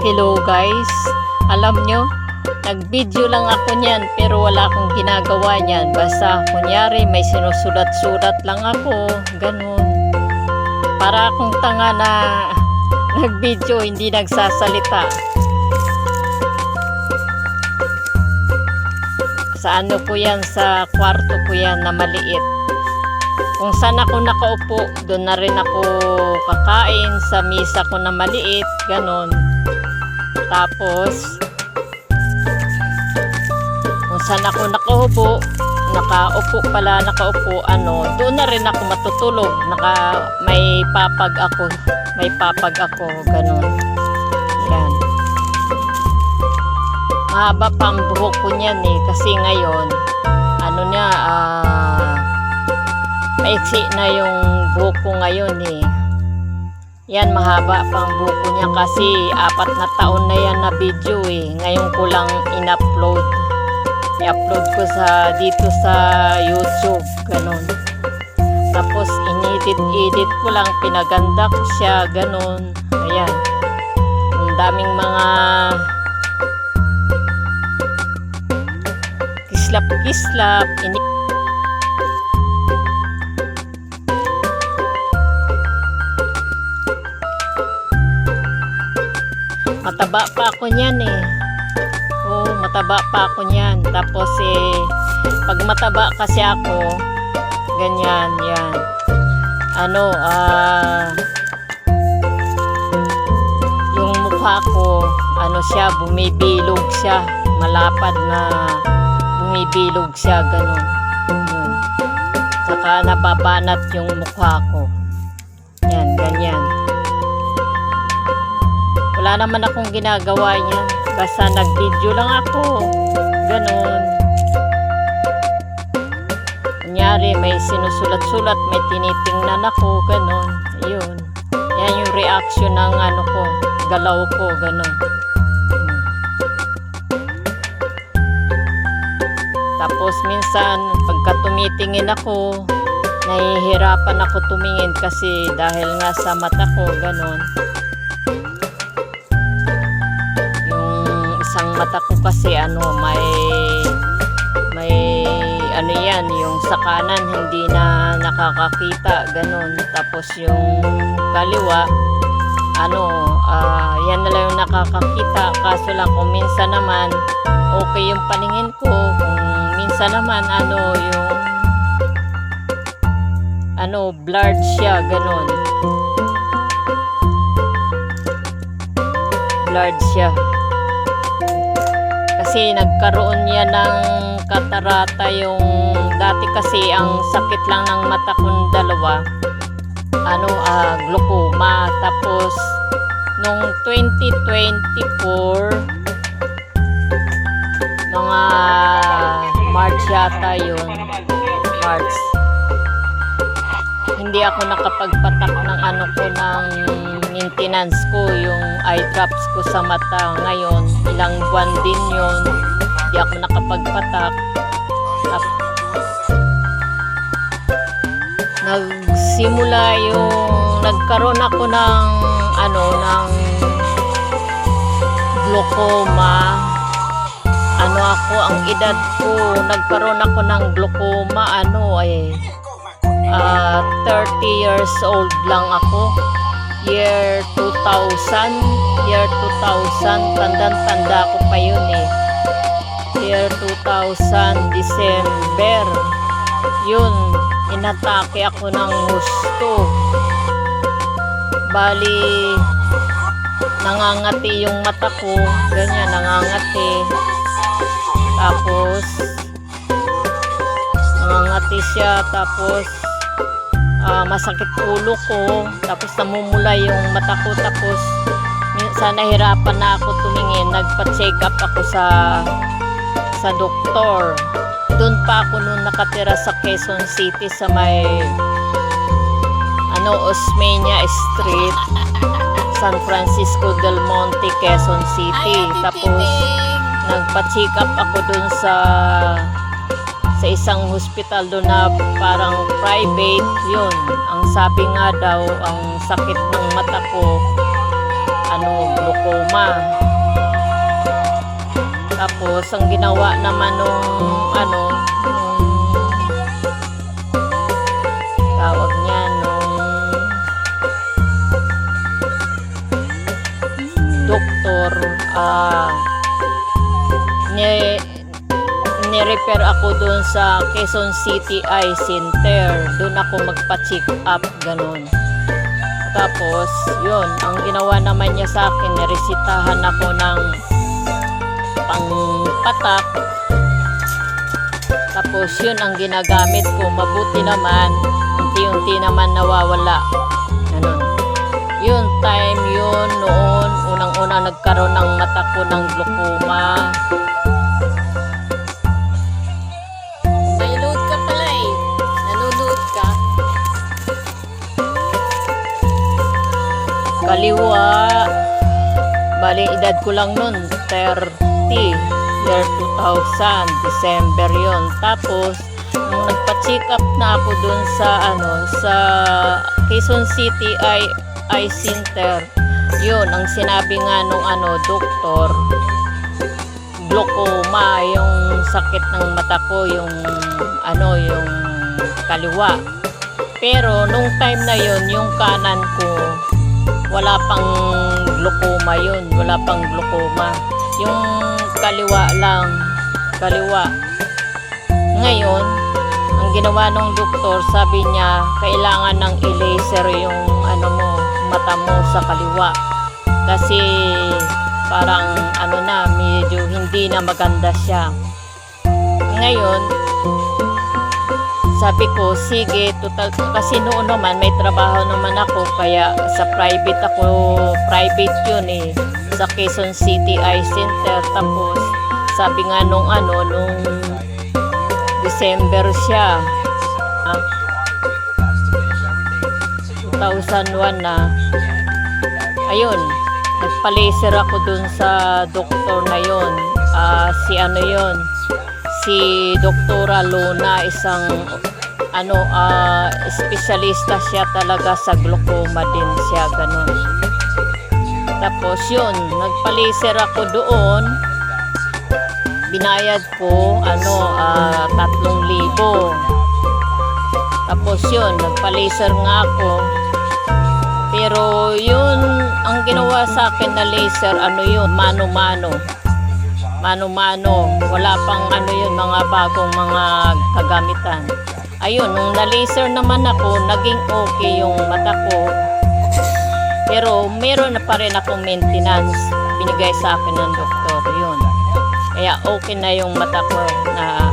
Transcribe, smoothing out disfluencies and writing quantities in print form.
Hello guys, alam nyo, nag-video lang ako niyan pero wala akong ginagawa niyan. Basta kunyari may sinusulat-sulat lang ako, ganun. Para akong tanga na nag-video, hindi nagsasalita. Sa ano ko yan, sa kwarto ko yan na maliit. Kung saan ako nakaupo, doon na rin ako kakain sa misa ko na maliit, ganun. Tapos, kung saan ako nakaupo, doon na rin ako matutulog. May papag ako, ganun. Yan. Mahaba pa ang buhok ko niyan kasi ngayon, maiksi na yung buhok ko ngayon Yan, mahaba pang buko niya kasi 4 na taon na yan na video Ngayon ko lang in-upload. I-upload ko dito sa YouTube, ganun. Tapos inedit ko lang, pinaganda ko siya, ganun. Ayan. Ang daming mga kislap-kislap. Mataba pa ako niyan mataba pa ako niyan. Tapos pag mataba kasi ako, ganyan, yan. Yung mukha ko, bumibilog siya. Malapad na bumibilog siya, ganun. Yun. Saka nababanat yung mukha ko. Yan, ganyan. Wala naman akong ginagawa niyan. Basta nag-video lang ako. Ganon. Kunyari, may sinusulat-sulat, may tinitingnan ako, ganon. Ayun. Yan yung reaction ng galaw ko, ganon. Tapos minsan, pagka tumitingin ako, nahihirapan ako tumingin kasi dahil nga sa mata ko, ganon. Isang mata ko kasi may yung sa kanan hindi na nakakakita, ganun. Tapos yung kaliwa yan na lang yung nakakakita. Kaso lang kung minsan naman okay yung paningin ko, kung minsan naman blurred siya, ganun. Blurred siya. Kasi nagkaroon niya ng katarata yung dati kasi ang sakit lang ng mata kong dalawa glaucoma. Tapos nung 2024 mga March yata yun, March, hindi ako nakapagpatak ng ng maintenance ko, yung eye drops ko sa mata. Ngayon, ilang buwan din yun, hindi ako nakapagpatak. Nagkaroon ako ng glaucoma. Ang edad ko, nagkaroon ako ng glaucoma 30 years old lang ako. Year 2000, tandang-tanda ko pa yun Year 2000, December. Yun, inatake ako ng gusto. Bali, nangangati yung mata ko. Ganyan, nangangati. Tapos, nangangati siya. Tapos, masakit ulo ko, tapos namumula yung mata ko. Tapos minsan nahirapan na ako tumingin, nagpa-check up ako sa doktor. Doon pa ako noon nakatira sa Quezon City sa may Osmeña Street, San Francisco del Monte, Quezon City. Tapos nagpa-check up ako doon sa isang hospital doon na parang private. Yun, ang sabi nga daw, ang sakit ng mata ko glaucoma. Tapos ang ginawa naman nung tawag niya nung doktor, ni-refer ako dun sa Quezon City Eye Center. Dun ako magpa-check up, ganun. Tapos, yun, ang ginawa naman niya sa akin, niresitahan ako ng pangpatak. Tapos, yun ang ginagamit ko. Mabuti naman, unti-unti naman nawawala. Ganun. Yun, time yun, noon, unang-unang nagkaroon ng mata ko ng glaucoma. Nanonood ka pala eh. Nanonood ka. Kaliwa. Bali, edad ko lang nun, 30. Year 2000, December yun. Tapos, nung nagpa-check up na ako dun sa, sa Quezon City Eye Center, yun, ang sinabi nga nung doktor, glaucoma, yung sakit ng mata ko, yung yung kaliwa. Pero nung time na yun, yung kanan ko, wala pang glaucoma yun, wala pang glaucoma. Yung kaliwa lang, kaliwa. Ngayon, ang ginawa ng doktor, sabi niya, kailangan ng i-laser yung mata mo sa kaliwa. Kasi parang medyo hindi na maganda siya. Ngayon, sabi ko, sige, total, kasi noon naman may trabaho naman ako, kaya sa private yun eh, sa Quezon City Eye Center. Tapos, sabi nga nung December siya, 2001 na, ayun, nagpa-laser ako dun sa doktor na yun. Si Doktora Luna, isang espesyalista siya talaga sa glaucoma din siya, ganun. Tapos yun, nagpa-laser ako doon. Binayad ko 3,000. Tapos yun, nagpa-laser nga ako. Pero yun, ang ginawa sa akin na laser, mano-mano. Wala pang mga bagong mga kagamitan. Ayun, nung na-laser naman ako, naging okay yung mata ko. Pero meron na pa rin akong maintenance binigay sa akin ng doktor. Yun. Kaya okay na yung mata ko na